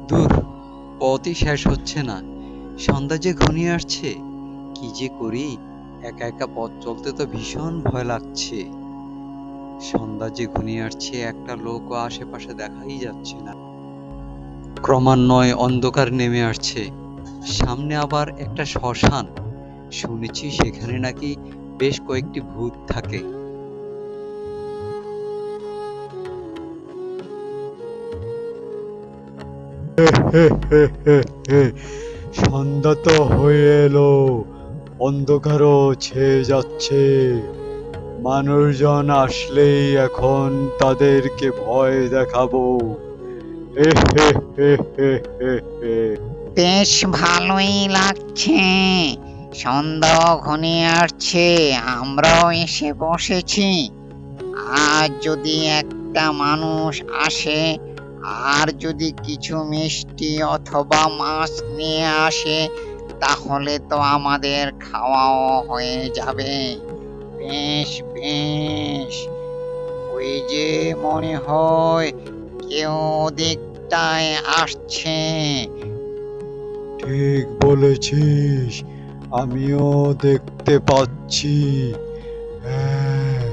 দূর, পথই শেষ হচ্ছে না। সন্ধ্যা যে ঘনিয়ে আসছে, কি যে করি। একা একা পথ চলতে তো ভীষণ ভয় লাগছে। সন্ধ্যা যে ঘনিয়ে আসছে, একটা লোকও আশেপাশে দেখাই যাচ্ছে না। ক্রমান্বয়ে অন্ধকার নেমে আসছে। সামনে আবার একটা শ্মশান। শুনেছি সেখানে নাকি বেশ কয়েকটি ভূত থাকে। সন্ধ্যা তো হয়ে এলো, অন্ধকারও ছেয়ে যাচ্ছে। মানুষজন আসলেই এখন তাদেরকে ভয় দেখাবো। হে হে হে হে হে হে। বেশ ভালোই লাগছে। সন্ধ্যা ঘনিয়ে আসছে, আমরাও এসে বসেছি। আজ যদি একটা মানুষ আসে আর যদি কিছু মিষ্টি অথবা মাছ নিয়ে আসে, তাহলে তো আমাদের খাওয়াও হয়ে যাবে। বেশ বেশ, ওই যে মনে হয় কেউ দিকটায় আসছে। ঠিক বলেছিস, আমিও দেখতে পাচ্ছি। হ্যাঁ,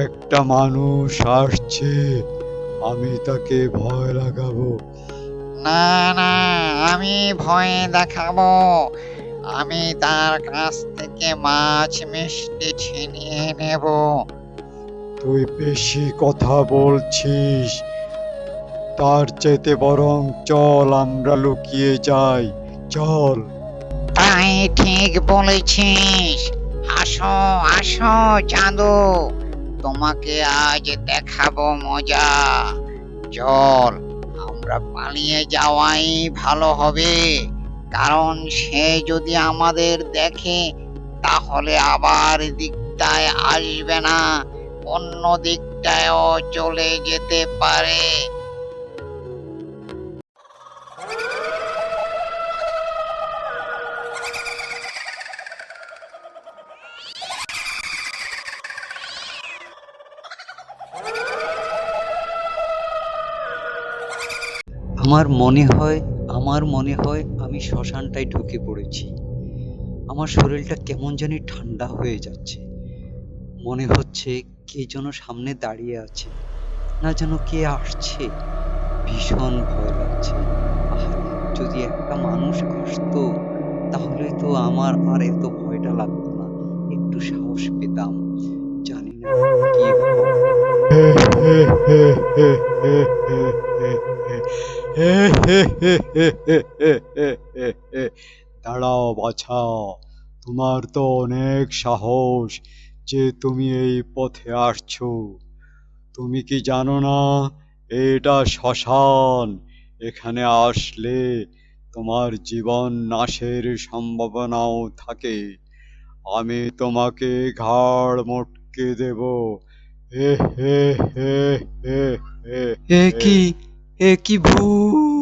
একটা মানুষ আসছে, আমি তাকে ভয় লাগাবো। না না, আমি ভয়ে দেখাবো। আমি তার কাছ থেকে মাছ মিষ্টি ছিনিয়ে নেব। তুই বেশি কথা বলছিস, তার চাইতে বরং চল আমরা লুকিয়ে যাই। চল। তাই ঠিক বলেছিস। আসো আসো চাঁদু, তোমাকে আজ দেখাবো মজা। চল, আমরা পালিয়ে যাওয়াই ভালো হবে। কারণ সে যদি আমাদের দেখে, তাহলে আবার দিকটায় আসবে না, অন্য দিকটায়ও চলে যেতে পারে। আমার মনে হয় আমি শ্মশানটায় ঢুকে পড়েছি। আমার শরীরটা কেমন জানি ঠান্ডা হয়ে যাচ্ছে। মনে হচ্ছে কে যেন সামনে দাঁড়িয়ে আছে, না যেন কে আসছে। ভীষণ ভয় লাগছে। আহারে, যদি একটা মানুষ আসতো, তাহলে তো আমার আর এত ভয়টা লাগতো না, একটু সাহস পেতাম। জানি না কি হয়। হে হে হে হে হে হে হে হে হে হে হে হে হে হে হে হে। দাঁড়াও বাছা, তোমার তো অনেক সাহস যে তুমি এই পথে আসছো। তুমি কি জানো না এটা শ্মশান? এখানে আসলে তোমার জীবন নাশের সম্ভাবনাও থাকে। আমি তোমাকে ঘাড় মটকে দেব। হে হে হে হে হে এ হে। কি, এ কি ভূত!